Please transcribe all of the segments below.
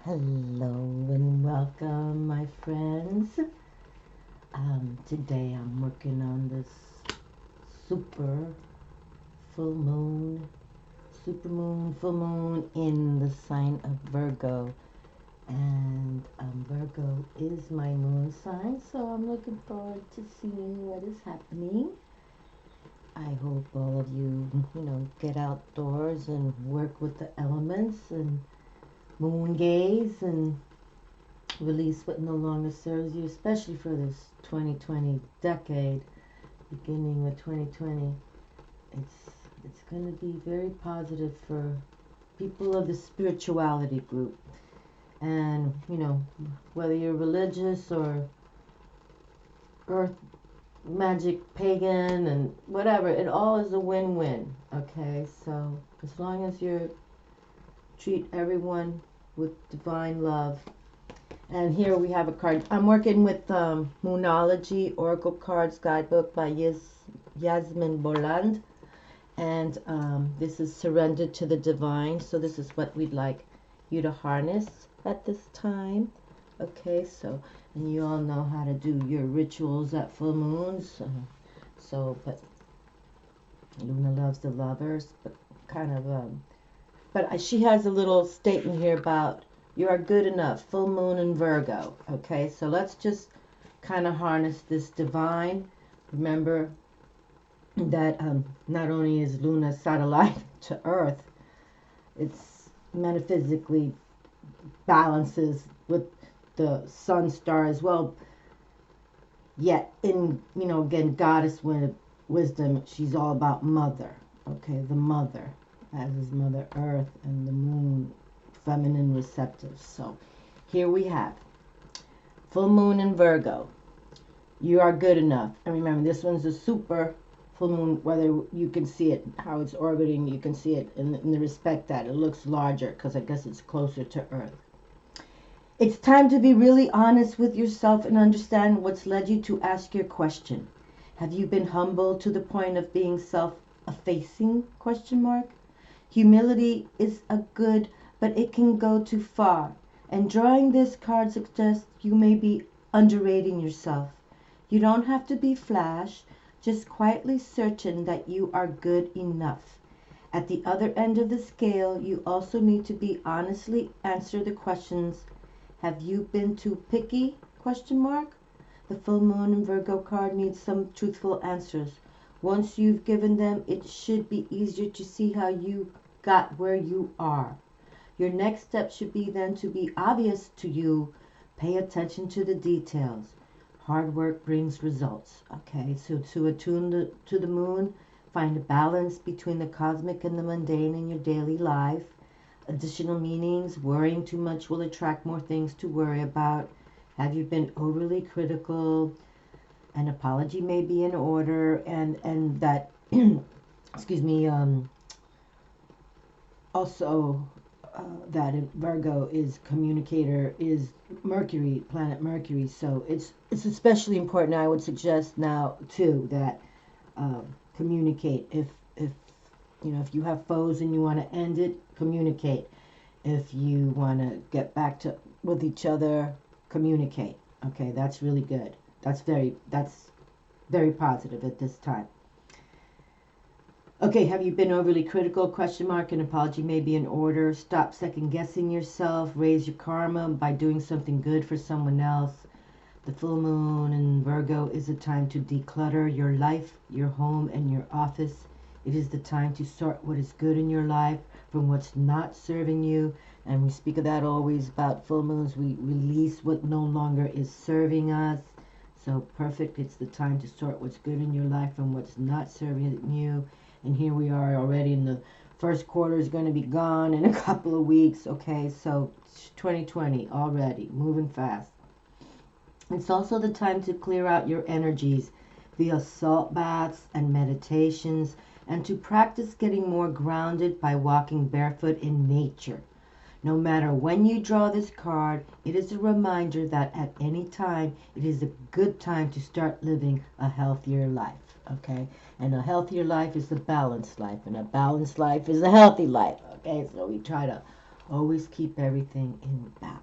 Hello and welcome, my friends. Today I'm working on this super full moon, full moon in the sign of Virgo. And Virgo is my moon sign, so I'm looking forward to seeing what is happening. I hope all of you, get outdoors and work with the elements and moon gaze and release what no longer serves you, especially for this 2020 decade, beginning with 2020. It's going to be very positive for people of the spirituality group. And, whether you're religious or earth magic pagan and whatever, it all is a win-win, okay? So as long as you treat everyone with divine love. And here we have a card. I'm working with Moonology Oracle Cards Guidebook by Yasmin Boland. And this is Surrender to the Divine. So this is what we'd like you to harness at this time. Okay, so, and you all know how to do your rituals at full moons. But Luna loves the lovers, but kind of, she has a little statement here about you are good enough, full moon in Virgo. Okay, so let's just kind of harness this divine. Remember that not only is Luna satellite to Earth, it's metaphysically balances with the sun star as well. Yet in, again, goddess wisdom, she's all about mother. Okay, the mother, as is Mother Earth, and the moon, feminine receptive. So here we have full moon in Virgo. You are good enough. And remember, this one's a super full moon, whether you can see it, how it's orbiting, you can see it in the respect that it looks larger, because I guess it's closer to Earth. It's time to be really honest with yourself and understand what's led you to ask your question. Have you been humble to the point of being self-effacing? Humility is a good, but it can go too far. And drawing this card suggests you may be underrating yourself. You don't have to be flash, just quietly certain that you are good enough. At the other end of the scale, you also need to be honestly answer the questions. Have you been too picky? The full moon in Virgo card needs some truthful answers. Once you've given them, it should be easier to see how you got where you are. Your next step should be then to be obvious to you. Pay attention to the details. Hard work brings results. Okay, so to attune to the moon, find a balance between the cosmic and the mundane in your daily life. Additional meanings. Worrying too much will attract more things to worry about. Have you been overly critical? An apology may be in order, and that excuse me, also that in Virgo is Communicator, is Mercury, planet Mercury. So it's especially important, I would suggest now too, that communicate. If you have foes and you want to end it, communicate. If you want to get back to with each other, communicate. Okay, that's really good. That's very positive at this time. Okay, have you been overly critical? An apology may be in order. Stop second guessing yourself. Raise your karma by doing something good for someone else. The full moon in Virgo is a time to declutter your life, your home, and your office. It is the time to sort what is good in your life from what's not serving you. And we speak of that always about full moons. We release what no longer is serving us. So perfect. It's the time to sort what's good in your life from what's not serving you. And here we are already in the first quarter is going to be gone in a couple of weeks. Okay, so 2020 already, moving fast. It's also the time to clear out your energies via salt baths and meditations, and to practice getting more grounded by walking barefoot in nature. No matter when you draw this card, it is a reminder that at any time, it is a good time to start living a healthier life. Okay, and a healthier life is a balanced life, and a balanced life is a healthy life. Okay, so we try to Always keep everything in balance.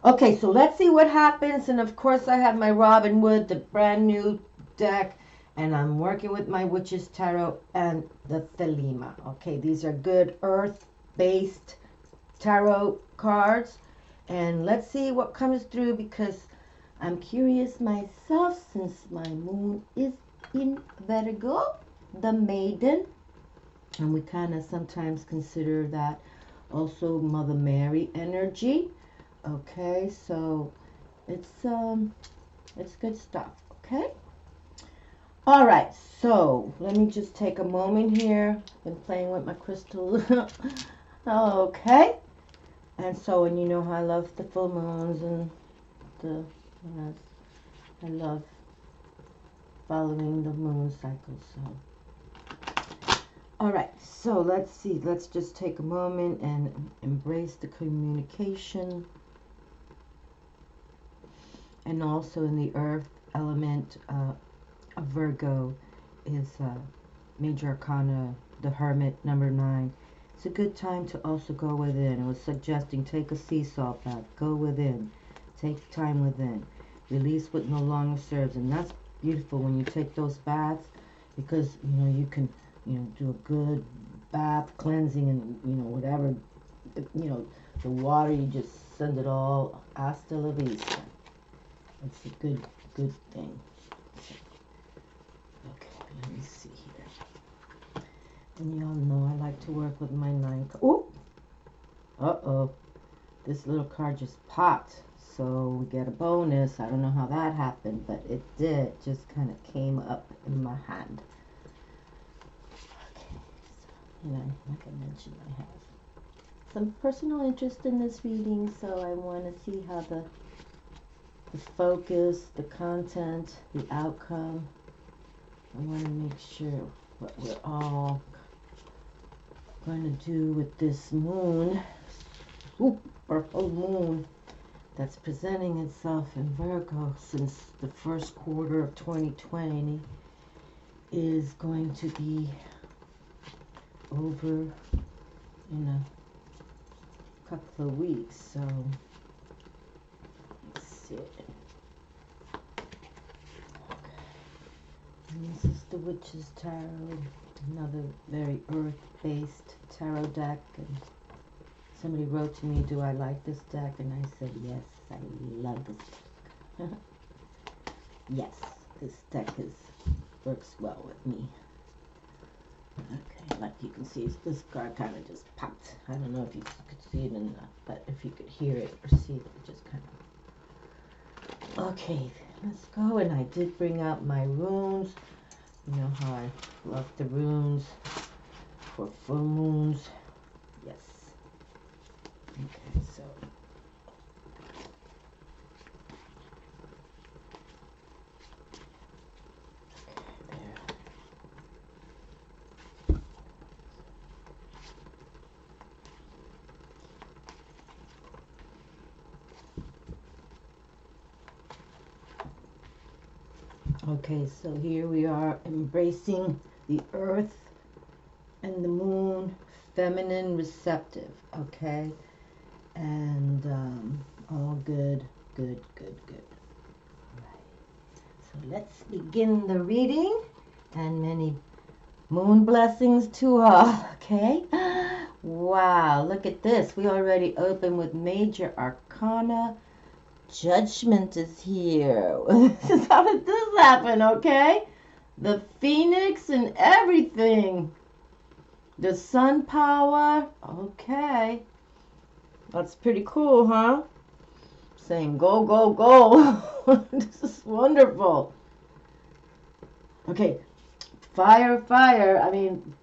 Okay, so let's see what happens. And of course, I have my Robin Wood, the brand new deck, and I'm working with my Witch's Tarot and the Thelema. Okay, these are good earth-based tarot cards. And let's see what comes through, because I'm curious myself, since my moon is in Virgo, the maiden. And we kind of sometimes consider that also Mother Mary energy. Okay, so it's good stuff. Okay. All right, so let me just take a moment here. Been playing with my crystal. Okay. And so, and you know how I love the full moons and the, yes, I love following the moon cycle. So, all right, so let's see. Let's just take a moment and embrace the communication. And also in the earth element of Virgo is Major Arcana, the Hermit, number 9. It's a good time to also go within. I was suggesting take a sea salt bath, go within, take time within, release what no longer serves. And that's beautiful when you take those baths, because you can do a good bath cleansing, and whatever the water, you just send it all hasta la vista. It's a good thing. Okay, let me see here. And y'all know I like to work with my 9. Oh, uh-oh. This little card just popped. So we get a bonus. I don't know how that happened, but it did. Just kind of came up in my hand. Okay, so, like I mentioned, I have some personal interest in this reading, so I want to see how the focus, the content, the outcome. I want to make sure what we're all going to do with this moon, super full moon, that's presenting itself in Virgo since the first quarter of 2020 is going to be over in a couple of weeks. So let's see. And this is the Witch's Tarot, another very earth-based tarot deck. And somebody wrote to me, do I like this deck? And I said, yes, I love this deck. Yes, this deck works well with me. Okay, like you can see, this card kind of just popped. I don't know if you could see it but if you could hear it or see it, it just kind of... Okay, let's go. And I did bring out my runes. You know how I love the runes for full moons. Yes. Okay, so okay, so here we are embracing the earth and the moon, feminine, receptive, okay? And all good. All right. So let's begin the reading, and many moon blessings to all, okay? Wow, look at this. We already opened with Major Arcana. Judgment is here. How did this happen, okay? The Phoenix and everything. The Sun power. Okay. That's pretty cool, huh? Saying go, go, go. This is wonderful. Okay. Fire, fire. I mean,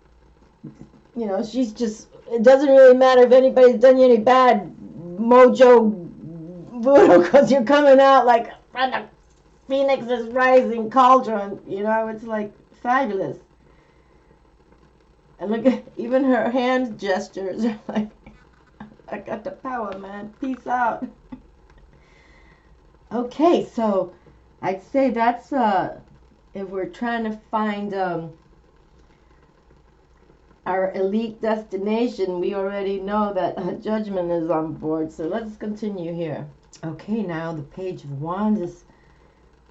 she's just... It doesn't really matter if anybody's done you any bad, mojo voodoo, because you're coming out like from the Phoenix's rising cauldron. It's like fabulous. And look at even her hand gestures are like, I got the power, man. Peace out. Okay, so I'd say that's if we're trying to find our elite destination, we already know that Judgment is on board. So let's continue here. Okay, now the Page of Wands is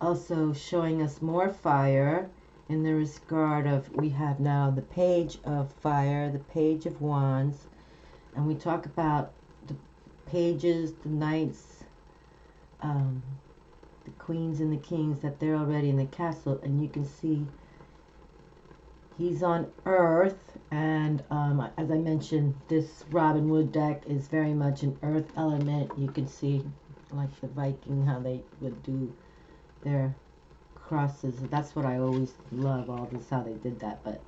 also showing us more fire in the regard of, we have now the Page of Fire, the Page of Wands, and we talk about the pages, the knights, the queens and the kings, that they're already in the castle, and you can see he's on Earth, and as I mentioned, this Robin Hood deck is very much an Earth element. You can see, like the Viking, how they would do their crosses. That's what I always love, all this, how they did that. But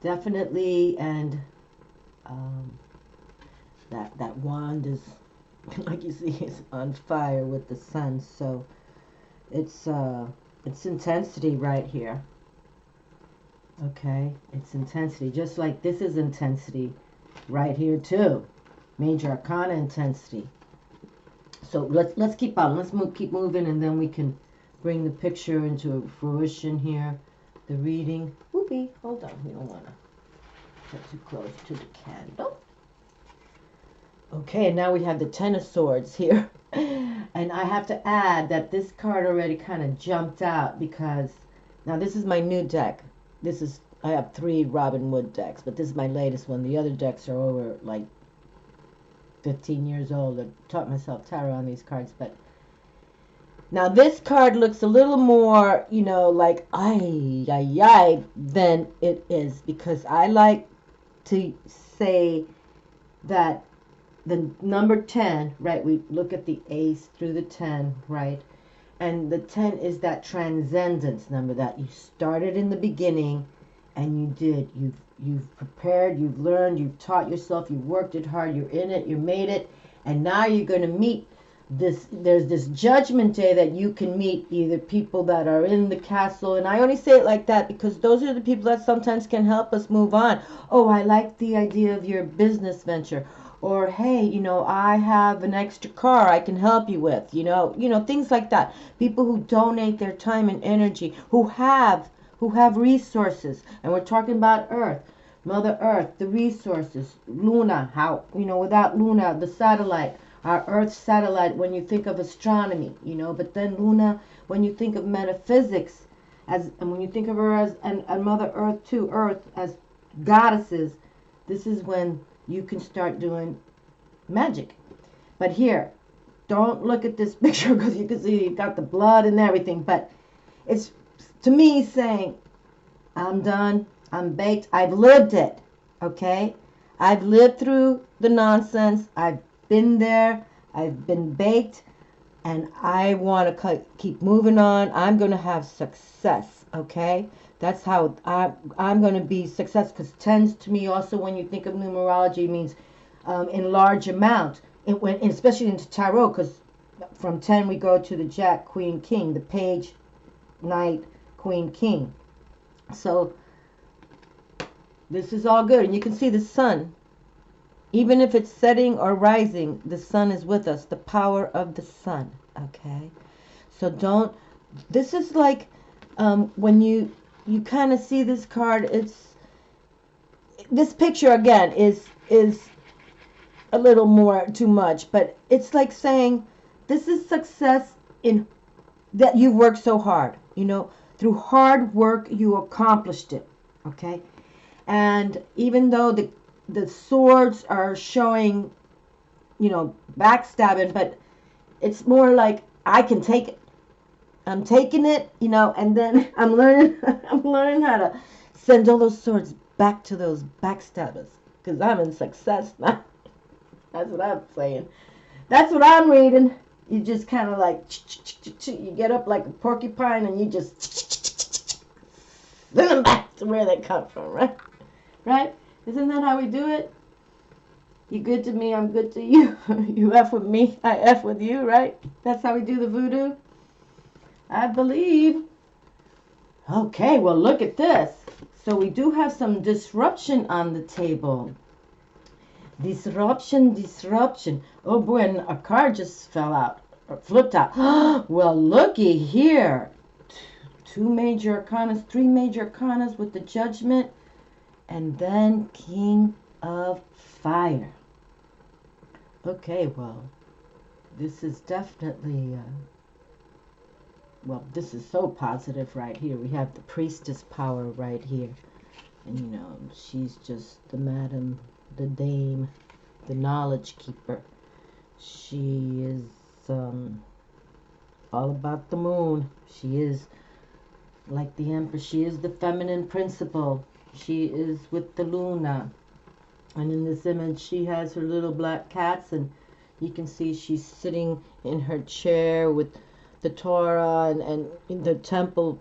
definitely, and that wand is, like you see, is on fire with the sun. So it's intensity right here. Okay, it's intensity, just like this is intensity right here too. Major Arcana intensity. So let's keep on. Let's keep moving, and then we can bring the picture into fruition here. The reading. Whoopee, hold on. We don't want to get too close to the candle. Okay, now we have the Ten of Swords here. And I have to add that this card already kind of jumped out, because now this is my new deck. I have 3 Robin Hood decks, but this is my latest one. The other decks are over like 15 years old. I taught myself tarot on these cards, but now this card looks a little more, you know, like ay than it is, because I like to say that the number 10, right? We look at the ace through the 10, right? And the 10 is that transcendence number, that you started in the beginning and you did. You've prepared, you've learned, you've taught yourself, you've worked it hard, you're in it, you made it, and now you're going to meet this. There's this judgment day that you can meet either people that are in the castle, and I only say it like that because those are the people that sometimes can help us move on. Oh, I like the idea of your business venture. Or, hey, you know, I have an extra car I can help you with, you know, things like that. People who donate their time and energy, who have resources. And we're talking about Earth, Mother Earth, the resources, Luna, how, you know, without Luna, the satellite, our Earth satellite, when you think of astronomy, you know, but then Luna, when you think of metaphysics, and when you think of her as, and Mother Earth too, Earth as goddesses, this is when you can start doing magic. But here, don't look at this picture, because you can see you got the blood and everything, but it's, to me, saying, I'm done, I'm baked, I've lived it, okay? I've lived through the nonsense, I've been there, I've been baked, and I want to keep moving on. I'm going to have success, okay? That's how I'm going to be success, because 10s to me also, when you think of numerology, means in large amount, especially into tarot, because from 10 we go to the Jack, Queen, King, the Page, Knight, Queen, King. So this is all good, and you can see the sun. Even if it's setting or rising, the sun is with us, the power of the sun, okay? So don't, this is like, when you kind of see this card, this picture again is a little more too much, but it's like saying, this is success in that you've worked so hard, you know, through hard work, you accomplished it, okay? And even though the swords are showing, you know, backstabbing, but it's more like, I can take it. I'm taking it, you know, and then I'm learning how to send all those swords back to those backstabbers, because I'm in success now. That's what I'm saying. That's what I'm reading. You just kind of like, you get up like a porcupine and you just send them back to where they come from, right? Right? Isn't that how we do it? You good to me, I'm good to you. You F with me, I F with you, right? That's how we do the voodoo, I believe. Okay, well, look at this. So we do have some disruption on the table. Disruption. Oh boy, and a card just fell out, or flipped out. Well, looky here. 2 major arcanas, 3 major arcanas with the Judgment. And then King of Fire. Okay, well, this is definitely, well, this is so positive right here. We have the Priestess power right here. And, you know, she's just the madam, the dame, the knowledge keeper. She is all about the moon. She is like the Empress. She is the feminine principle. She is with the Luna. And in this image, she has her little black cats, and you can see she's sitting in her chair with the Torah and in the temple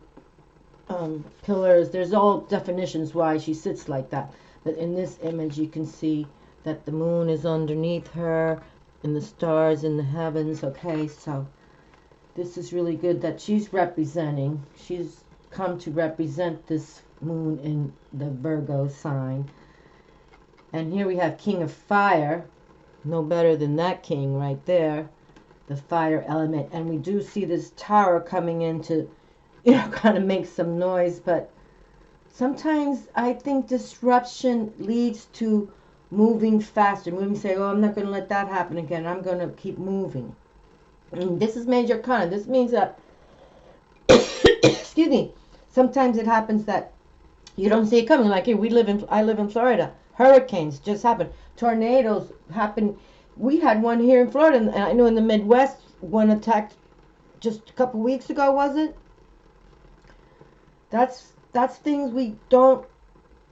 pillars. There's all definitions why she sits like that. But in this image, you can see that the moon is underneath her and the stars in the heavens. Okay, so this is really good that she's representing. She's come to represent this moon in the Virgo sign. And here we have King of Fire. No better than that king right there. The fire element. And we do see this tower coming in to, you know, kind of make some noise. But sometimes I think disruption leads to moving faster. Moving, say, oh, I'm not going to let that happen again. I'm going to keep moving. And this is major arcana. This means that, excuse me, sometimes it happens that you don't see it coming. Like here, I live in Florida. Hurricanes just happen. Tornadoes happen. We had one here in Florida, and I know in the Midwest, one attacked just a couple weeks ago, was it? That's things we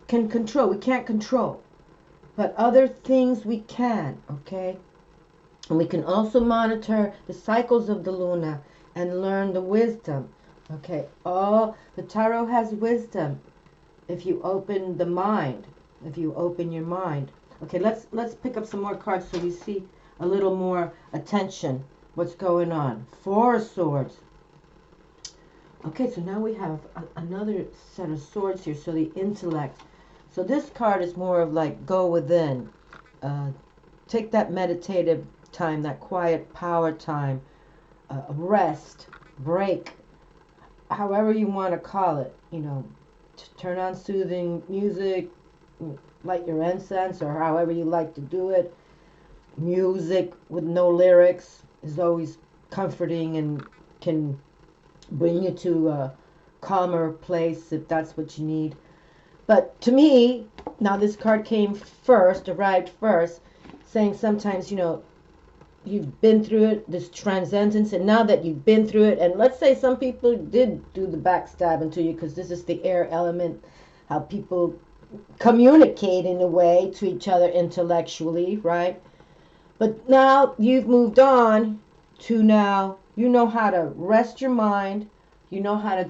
can control. We can't control. But other things we can, okay? And we can also monitor the cycles of the Luna and learn the wisdom. Okay, the tarot has wisdom if you open the mind, if you open your mind. Okay, let's pick up some more cards so we see a little more attention. What's going on? Four of Swords. Okay, so now we have another set of swords here. So the intellect. So this card is more of like go within. Take that meditative time, that quiet power time, rest, break, however you want to call it. You know, turn on soothing music, light your incense, or however you like to do it. Music with no lyrics is always comforting and can bring you to a calmer place if that's what you need. But to me, now this card came first, arrived first, saying sometimes, you know, you've been through it, this transcendence, and now that you've been through it, and let's say some people did do the backstabbing to you, because this is the air element, how people communicate in a way to each other intellectually, right? But now you've moved on to now you know how to rest your mind, you know how to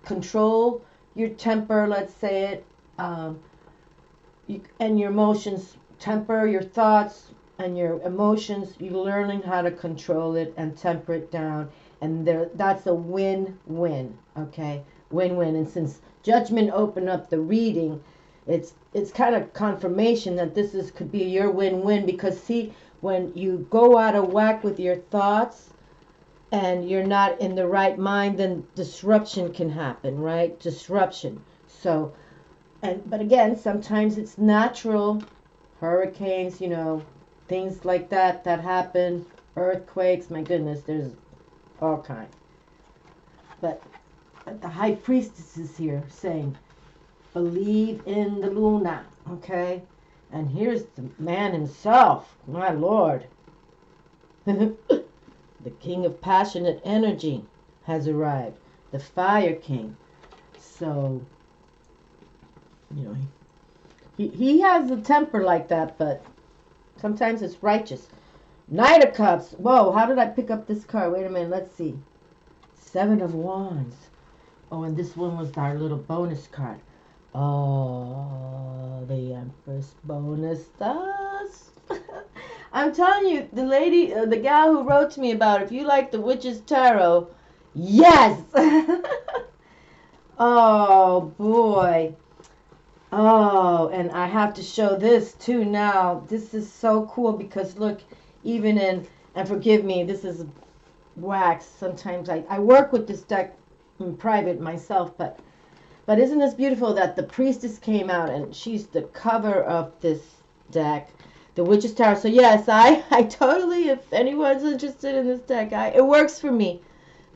control your temper, let's say it, and your emotions, temper your thoughts and your emotions. You're learning how to control it and temper it down, and that's a win-win. Okay, win-win. And since Judgment opened up the reading, it's kind of confirmation that this could be your win-win, because see, when you go out of whack with your thoughts and you're not in the right mind, then disruption can happen, right? Disruption. So, but again, sometimes it's natural, hurricanes, you know, things like that happen, earthquakes, my goodness, there's all kinds. But the High Priestess is here saying, believe in the Luna, okay? And here's the man himself, my Lord. The King of Passionate Energy has arrived, the Fire King. So, you know, he has a temper like that, but sometimes it's righteous. Knight of Cups. Whoa, how did I pick up this card? Wait a minute, let's see. Seven of Wands. Oh, and this one was our little bonus card. Oh, the Empress bonus dust. I'm telling you, the lady, the gal who wrote to me about, if you like the Witch's Tarot, yes! Oh, boy. Oh, and I have to show this, too, now. This is so cool, because, look, even in, and forgive me, this is wax. Sometimes I work with this deck in private myself, but But isn't this beautiful that the priestess came out and she's the cover of this deck, the Witch's Tower. So yes, I totally, if anyone's interested in this deck, it works for me.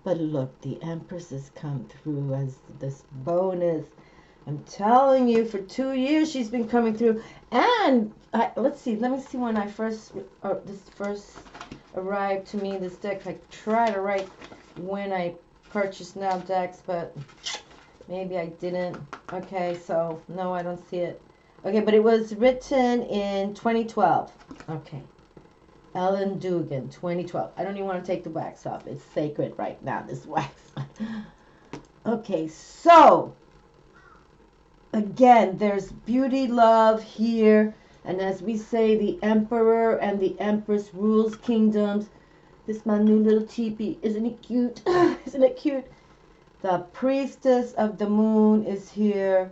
But look, the Empress has come through as this bonus. I'm telling you, for 2 years she's been coming through. And let's see, let me see when I first, this first arrived to me, this deck. I try to write when I purchased now decks, but maybe I didn't. Okay, so no, I don't see it. Okay, but it was written in 2012. Okay. Ellen Dugan, 2012. I don't even want to take the wax off. It's sacred right now, this wax. Okay, so again, there's beauty, love here. And as we say, the Emperor and the Empress rules kingdoms. This is my new little teepee. Isn't it cute? Isn't it cute? The Priestess of the Moon is here.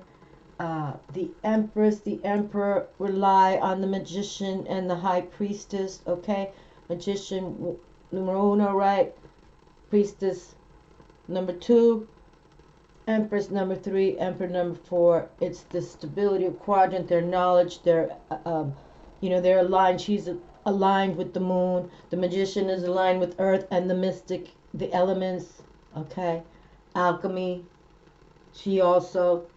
The Empress, the Emperor rely on the Magician and the High Priestess. Okay? Magician, numero uno, right? Priestess, number 2. Empress, number 3. Emperor, number 4. It's the stability of quadrant, their knowledge, their, they're aligned. She's aligned with the moon. The Magician is aligned with earth and the mystic, the elements. Okay? Alchemy. She also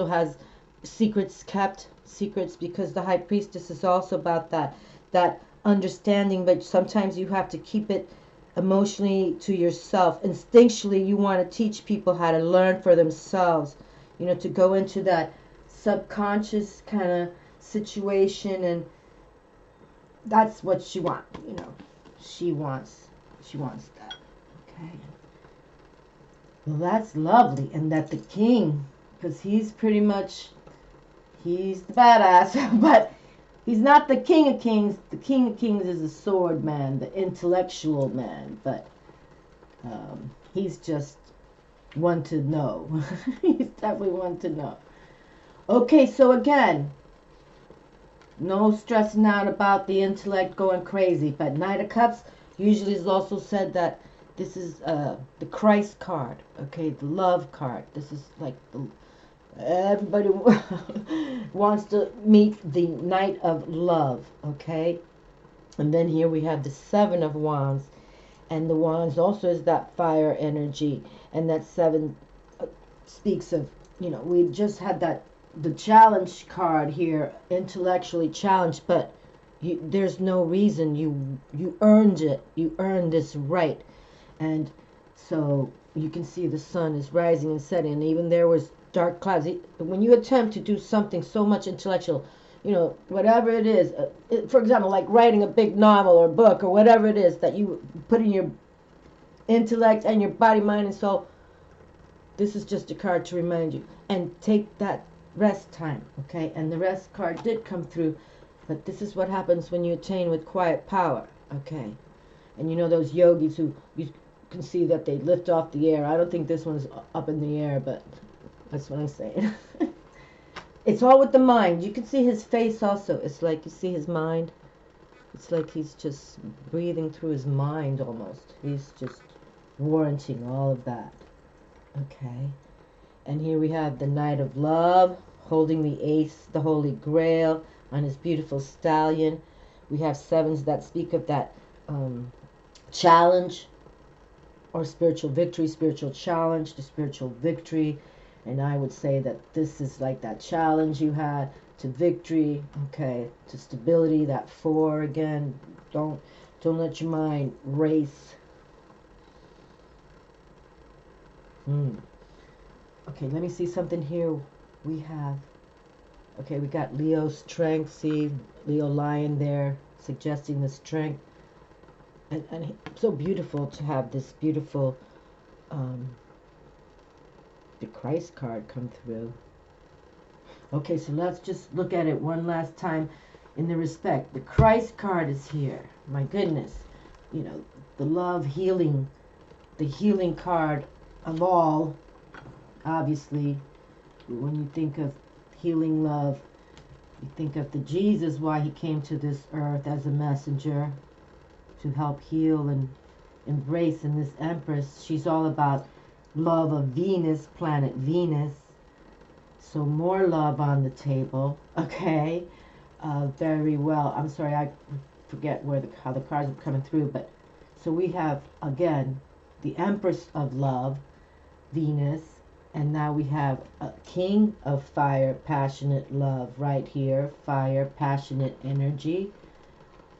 has secrets kept, secrets, because the High Priestess is also about that understanding, but sometimes you have to keep it emotionally to yourself. Instinctually, you want to teach people how to learn for themselves, to go into that subconscious kind of situation, and that's what she wants, she wants that. Okay. Well, that's lovely. And that the king, because he's pretty much, he's the badass, but he's not the king of kings. The king of kings is a sword man, the intellectual man, but he's just one to know. He's definitely one to know. Okay, so again, no stressing out about the intellect going crazy, but Knight of Cups usually is also said that this is the Christ card, okay, the love card. This is like everybody wants to meet the Knight of Love, okay? And then here we have the 7 of Wands, and the Wands also is that fire energy, and that 7 speaks of, we just had the challenge card here, intellectually challenged, but there's no reason. You earned it. You earned this right. And so you can see the sun is rising and setting, and even there was dark clouds. When you attempt to do something so much intellectual, whatever it is, for example, like writing a big novel or book or whatever it is that you put in your intellect and your body, mind, and soul, this is just a card to remind you. And take that rest time, okay? And the rest card did come through, but this is what happens when you attain with quiet power, okay? And those yogis who you can see that they lift off the air. I don't think this one's up in the air, but that's what I'm saying. It's all with the mind. You can see his face also. It's like you see his mind. It's like he's just breathing through his mind almost. He's just warranting all of that. Okay. And here we have the Knight of Love holding the Ace, the Holy Grail, on his beautiful stallion. We have 7s that speak of that challenge or spiritual victory, spiritual challenge to spiritual victory. And I would say that this is like that challenge you had to victory, okay, to stability. That 4 again, don't let your mind race. Okay, let me see something here. We got Leo's strength. See Leo lion there, suggesting the strength. And so beautiful to have this beautiful the Christ card come through. Okay, so let's just look at it one last time in the respect. The Christ card is here. My goodness. The love, healing, the healing card of all. Obviously, when you think of healing love, you think of the Jesus, why he came to this earth as a messenger to help heal and embrace. And this Empress, she's all about love of Venus, planet Venus. So more love on the table, okay? Very well. I'm sorry, I forget how the cards are coming through, but so we have, again, the Empress of Love, Venus, and now we have a King of Fire, passionate love right here, fire, passionate energy.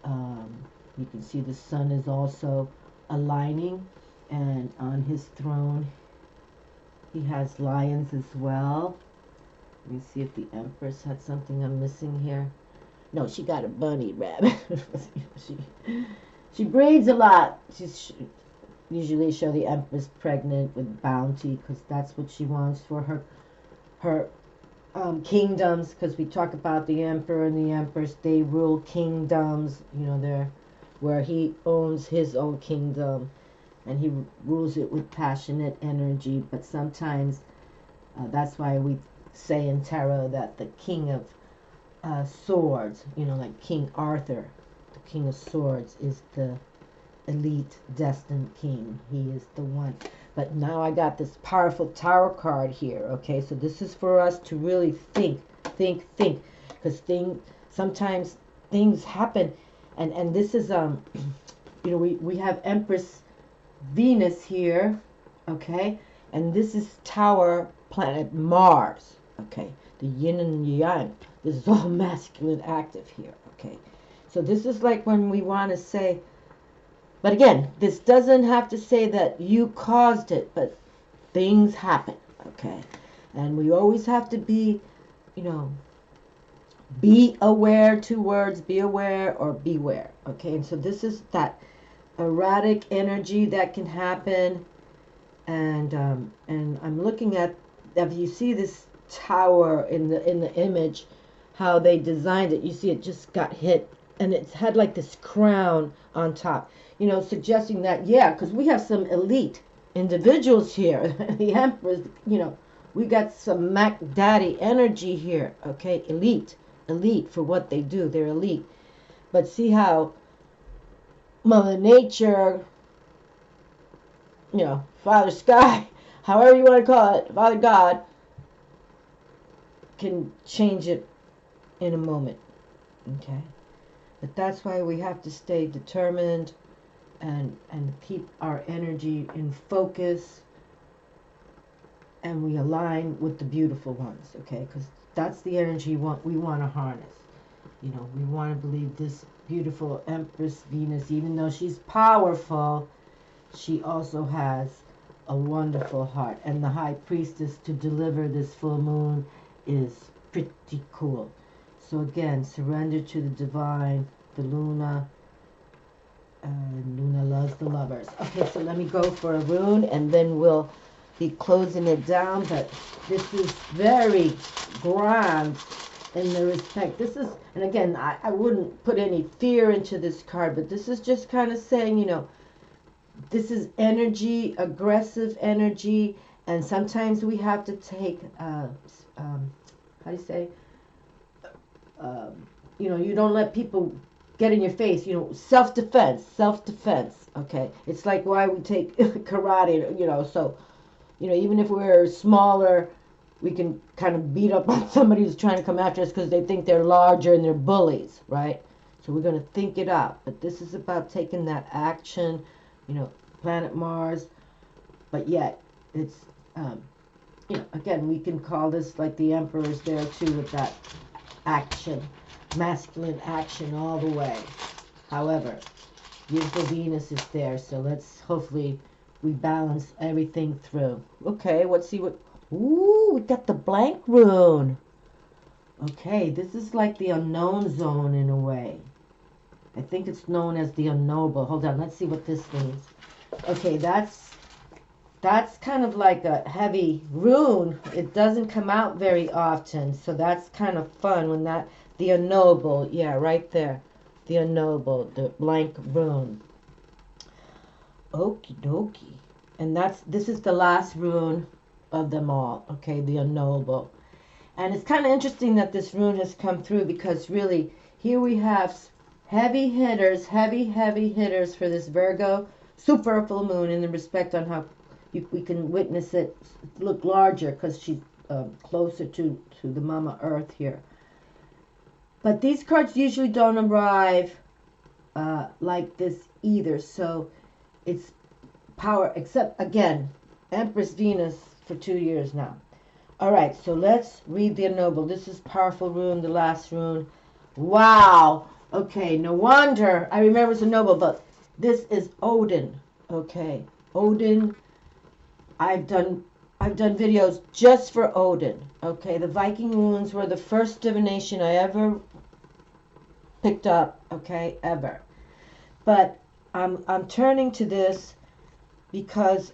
You can see the sun is also aligning, and on his throne he has lions as well. Let me see if the Empress had something I'm missing here. No, she got a bunny rabbit. she breeds a lot. She's usually show the Empress pregnant with bounty, because that's what she wants for her kingdoms. Because we talk about the Emperor and the Empress, they rule kingdoms. You know, they're where he owns his own kingdom, and he rules it with passionate energy. But sometimes that's why we say in tarot that the King of Swords, you know, like King Arthur, the King of Swords, is the elite destined king. He is the one. But now I got this powerful Tower card here. Okay, so this is for us to really think, because sometimes things happen, and this is you know, we have Empress Venus here, okay, and this is Tower planet Mars, okay, the yin and yang. This is all masculine active here, okay. So this is like when we want to say, but again, this doesn't have to say that you caused it, but things happen, okay. And we always have to be, you know, be aware. 2 words: be aware or beware, okay. And so this is that erratic energy that can happen, and I'm looking at, if you see this tower in the image, how they designed it, you see it just got hit, and it's had like this crown on top, you know, suggesting that, yeah, because we have some elite individuals here. The Empress, you know, we got some Mac Daddy energy here, okay. Elite for what they do, they're elite. But see how Mother Nature, you know, Father Sky, however you want to call it, Father God, can change it in a moment, okay. But that's why we have to stay determined and keep our energy in focus, and we align with the beautiful ones, okay, because that's the energy we want to harness. You know, we want to believe this beautiful Empress Venus, even though she's powerful, she also has a wonderful heart. And the High Priestess to deliver this full moon is pretty cool. So again, surrender to the divine, the Luna, and Luna loves the lovers. Okay, so let me go for a rune, and then we'll be closing it down. But this is very grand in the respect. This is, and again, I wouldn't put any fear into this card, but this is just kind of saying, you know, this is energy, aggressive energy, and sometimes we have to take, how do you say, you know, you don't let people get in your face, you know, self-defense, okay. It's like why we take karate, you know, so, you know, even if we're smaller, we can kind of beat up on somebody who's trying to come after us because they think they're larger and they're bullies, right? So we're going to think it out. But this is about taking that action, you know, planet Mars, but yet it's, you know, again, we can call this like the Emperor's there too with that action, masculine action all the way. However, beautiful Venus is there, so let's hopefully we balance everything through. Okay, let's see what, ooh, we got the blank rune. Okay, this is like the unknown zone in a way. I think it's known as the unknowable. Hold on, let's see what this means. Okay, that's kind of like a heavy rune. It doesn't come out very often, so that's kind of fun when that, the unknowable, yeah, right there. The unknowable, the blank rune. Okie dokie. And this is the last rune of them all, okay, the unknowable. And it's kind of interesting that this rune has come through, because really here we have heavy hitters for this Virgo super full moon, in the respect on how we can witness it look larger, because she's closer to the Mama Earth here. But these cards usually don't arrive like this either. So it's power, except again, Empress Venus for 2 years now. All right, so let's read the Ennoble. This is powerful rune, the last rune. Wow. Okay, no wonder I remember it's a noble, but this is Odin. Okay, Odin. I've done videos just for Odin. Okay, the Viking runes were the first divination I ever picked up. Okay, ever. But I'm turning to this because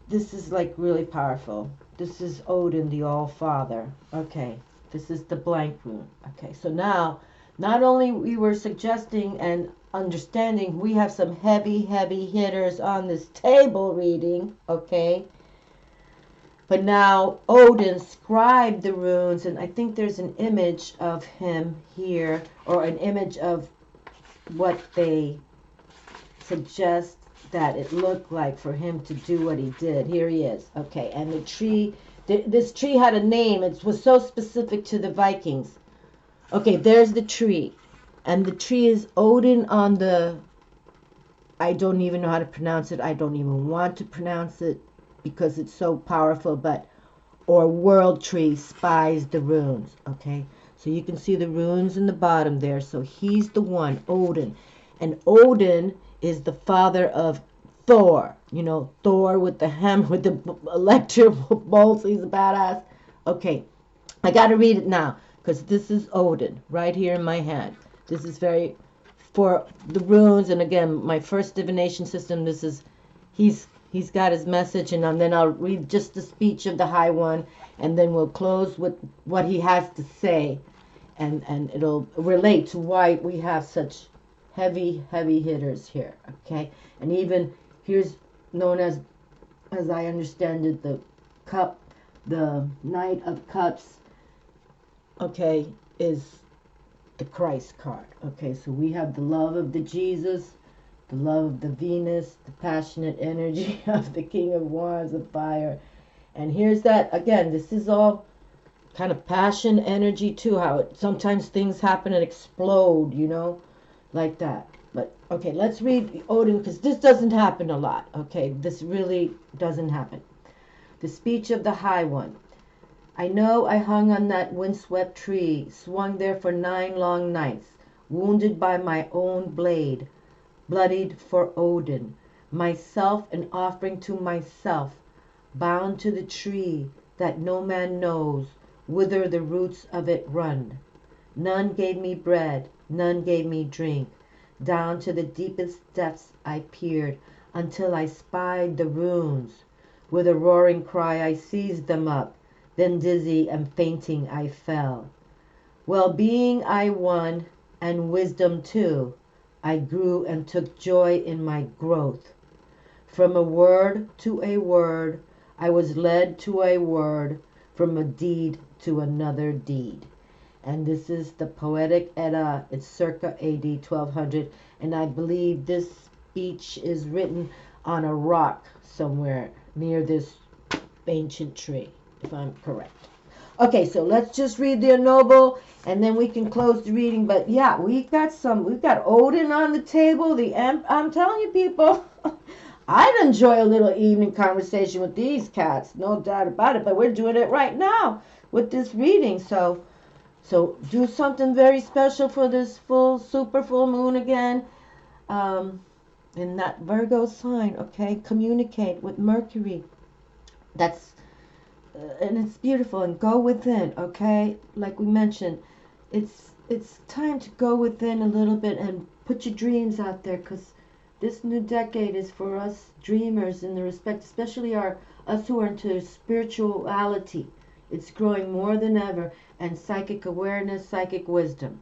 this is like really powerful. This is Odin, the All-Father. Okay. This is the blank rune. Okay, so now, not only we were suggesting and understanding, we have some heavy hitters on this table reading, okay? But now Odin scribed the runes, and I think there's an image of him here, or an image of what they suggest that it looked like for him to do what he did. Here he is. Okay, and the tree... This tree had a name. It was so specific to the Vikings. Okay, there's the tree. And the tree is Odin on the... I don't even know how to pronounce it. I don't even want to pronounce it because it's so powerful. But... Or world tree spies the runes. Okay, so you can see the runes in the bottom there. So he's the one, Odin. And Odin is the father of Thor, you know, Thor with the hammer, with the electric bolts. He's a badass. Okay, I got to read it now because this is Odin right here in my hand. This is very for the runes, and again, my first divination system. This is he's got his message, and then I'll read just the speech of the High One, and then we'll close with what he has to say, and it'll relate to why we have such heavy hitters here. Okay, and even here's known as I understand it, the cup, the Knight of Cups, okay, is the Christ card. Okay, so we have the love of the Jesus, the love of the Venus, the passionate energy of the King of Wands of fire. And here's that, again, this is all kind of passion energy too, how it, sometimes things happen and explode, you know, like that. But, okay, let's read Odin, because this doesn't happen a lot. Okay, this really doesn't happen. The speech of the High One. I know I hung on that windswept tree, swung there for 9 long nights, wounded by my own blade, bloodied for Odin, myself an offering to myself, bound to the tree that no man knows whither the roots of it run. None gave me bread, none gave me drink. Down to the deepest depths I peered, until I spied the runes. With a roaring cry I seized them up, then dizzy and fainting I fell. Well-being I won, and wisdom too. I grew and took joy in my growth. From a word to a word, I was led to a word, from a deed to another deed. And this is the Poetic Edda. It's circa AD 1200. And I believe this speech is written on a rock somewhere near this ancient tree, if I'm correct. Okay, so let's just read the Ennoble, and then we can close the reading. But yeah, we've got Odin on the table. I'm telling you, people, I'd enjoy a little evening conversation with these cats, no doubt about it. But we're doing it right now with this reading, so do something very special for this super full moon again, in that Virgo sign. Okay, communicate with Mercury. That's and it's beautiful. And go within. Okay, like we mentioned, it's time to go within a little bit and put your dreams out there, because this new decade is for us dreamers in the respect, especially us who are into spirituality. It's growing more than ever, and psychic awareness, psychic wisdom.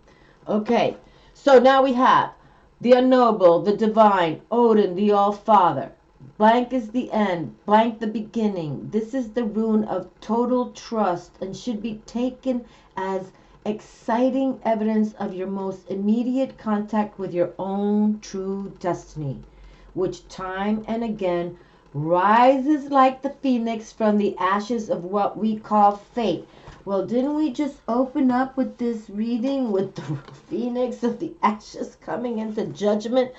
Okay, so now we have the Ennoble, the Divine, Odin, the All-Father. Blank is the end, blank the beginning. This is the rune of total trust and should be taken as exciting evidence of your most immediate contact with your own true destiny, which time and again rises like the phoenix from the ashes of what we call fate. Well, didn't we just open up with this reading with the phoenix of the ashes coming into judgment?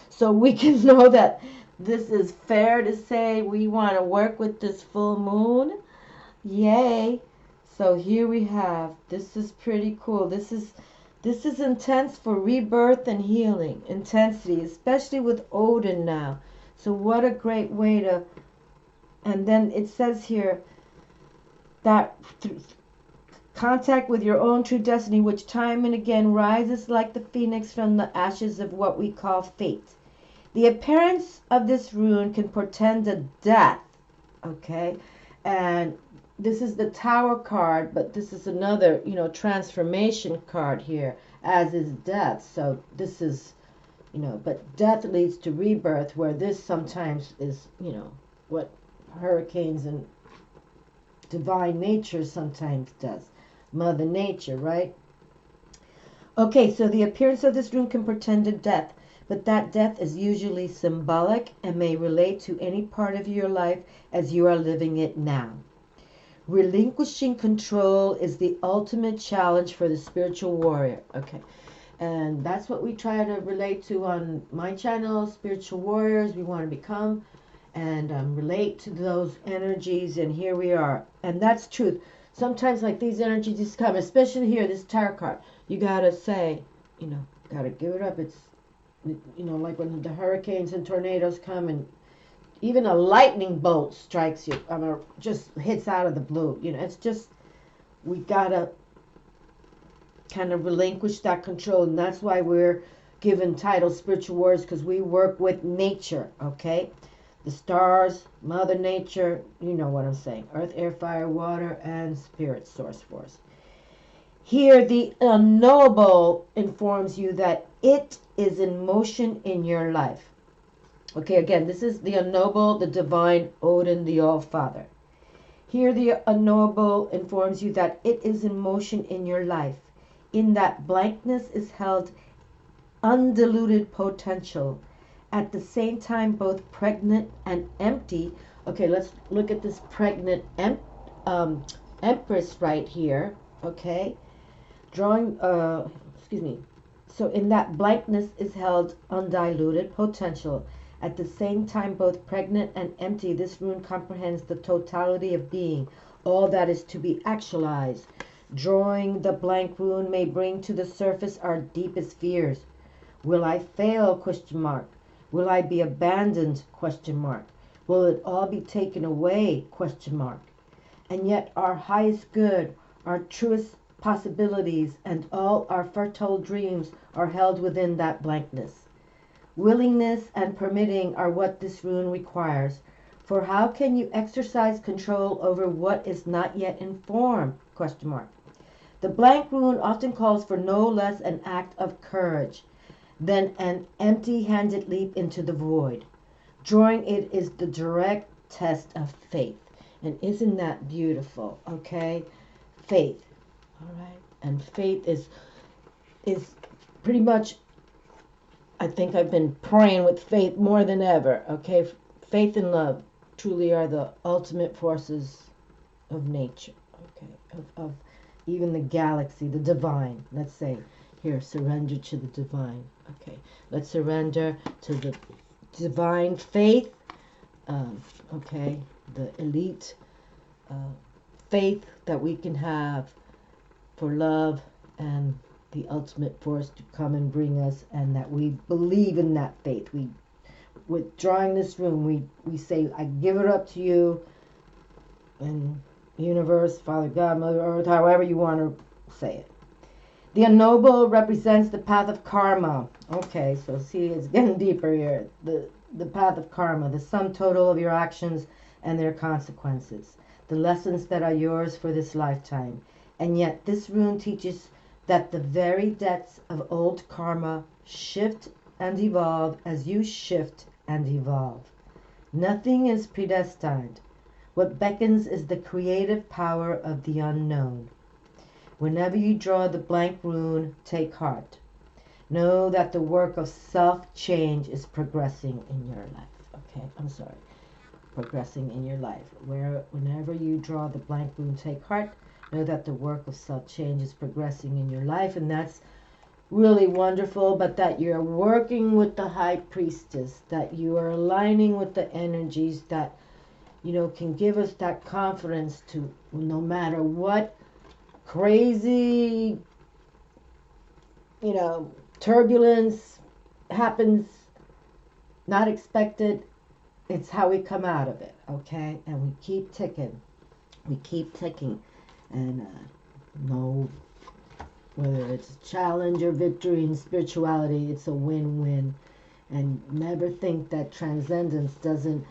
So we can know that this is fair to say we want to work with this full moon. Yay. So here we have, this is pretty cool. This is intense for rebirth and healing. Intensity, especially with Odin now. So what a great way to, and then it says here that contact with your own true destiny, which time and again rises like the phoenix from the ashes of what we call fate. The appearance of this rune can portend a death, okay? And this is the Tower card, but this is another, transformation card here, as is death. So this is, but death leads to rebirth, where this sometimes is, what hurricanes and divine nature sometimes does. Mother Nature, right? Okay, so the appearance of this rune can portend a death, but that death is usually symbolic and may relate to any part of your life as you are living it now. Relinquishing control is the ultimate challenge for the spiritual warrior. Okay, and that's what we try to relate to on my channel, Spiritual Warriors. We want to become and relate to those energies, and here we are. And that's truth. Sometimes like these energies just come, especially here, this tarot card. You gotta say, gotta give it up. It's, like when the hurricanes and tornadoes come, and even a lightning bolt strikes you, just hits out of the blue. It's just, we gotta kind of relinquish that control, and that's why we're given title Spiritual Warriors, because we work with nature, okay? The stars, Mother Nature, you know what I'm saying. Earth, air, fire, water, and spirit source force. Here, the unknowable informs you that it is in motion in your life. Okay, again, this is the unknowable, the divine, Odin, the All-Father. Here, the unknowable informs you that it is in motion in your life. In that blankness is held undiluted potential. At the same time, both pregnant and empty. Okay, let's look at this pregnant Empress right here. Okay, drawing, So in that blankness is held undiluted potential. At the same time, both pregnant and empty, this rune comprehends the totality of being, all that is to be actualized. Drawing the blank rune may bring to the surface our deepest fears. Will I fail? Question mark. Will I be abandoned? Question mark. Will it all be taken away? Question mark. And yet our highest good, our truest possibilities, and all our fertile dreams are held within that blankness. Willingness and permitting are what this rune requires. For how can you exercise control over what is not yet in form? Question mark. The blank rune often calls for no less an act of courage than an empty-handed leap into the void. Drawing it is the direct test of faith. And isn't that beautiful? Okay? Faith. All right? And faith is pretty much, I think I've been praying with faith more than ever. Okay? Faith and love truly are the ultimate forces of nature. Okay? Of even the galaxy, the divine. Let's say, here, surrender to the divine. Okay, let's surrender to the divine faith. Okay, the elite faith that we can have for love and the ultimate force to come and bring us, and that we believe in that faith. With drawing this rune, we say, I give it up to you, and universe, Father God, Mother Earth, however you want to say it. The unknowable represents the path of karma. Okay, so see, it's getting deeper here. The path of karma, the sum total of your actions and their consequences. The lessons that are yours for this lifetime. And yet this rune teaches that the very depths of old karma shift and evolve as you shift and evolve. Nothing is predestined. What beckons is the creative power of the unknown. Whenever you draw the blank rune, take heart. Know that the work of self-change is progressing in your life. Okay, I'm sorry. progressing in your life. Whenever you draw the blank moon, take heart. Know that the work of self-change is progressing in your life, and that's really wonderful, but that you're working with the high priestess, that you are aligning with the energies that, you know, can give us that confidence to, no matter what crazy, you know, turbulence happens, not expected, it's how we come out of it, okay? And we keep ticking. We keep ticking. And no, whether it's challenge or victory in spirituality, it's a win-win. And never think that transcendence doesn't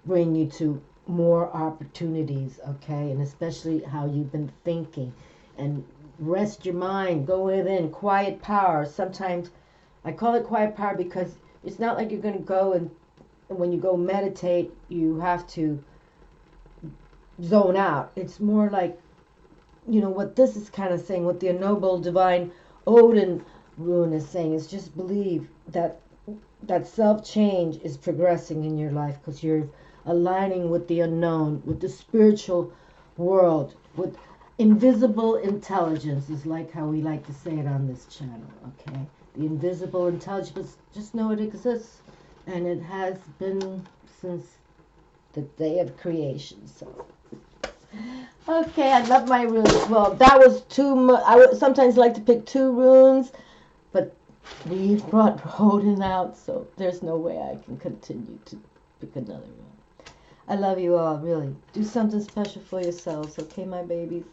bring you to more opportunities, okay? And especially how you've been thinking. And rest your mind, go within, quiet power. Sometimes I call it quiet power because it's not like you're going to go and when you go meditate, you have to zone out. It's more like, you know, what this is kind of saying, what the ennoble divine Odin rune is saying is just believe that self-change is progressing in your life because you're aligning with the unknown, with the spiritual world, with invisible intelligence is like how we like to say it on this channel, okay? The invisible intelligence, just know it exists, and it has been since the day of creation. So okay, I love my runes. Well, that was too much. I would sometimes like to pick 2 runes, but we brought Odin out, so there's no way I can continue to pick another rune. I love you all, really. Do something special for yourselves, okay, my babies?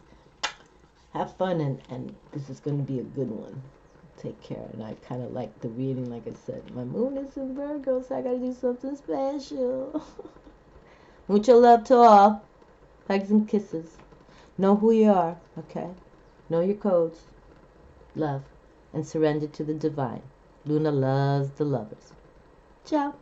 Have fun, and this is going to be a good one. Take care. And I kind of like the reading, like I said. My moon is in Virgo, so I got to do something special. Mucho love to all. Hugs and kisses. Know who you are, okay? Know your codes. Love. And surrender to the divine. Luna loves the lovers. Ciao.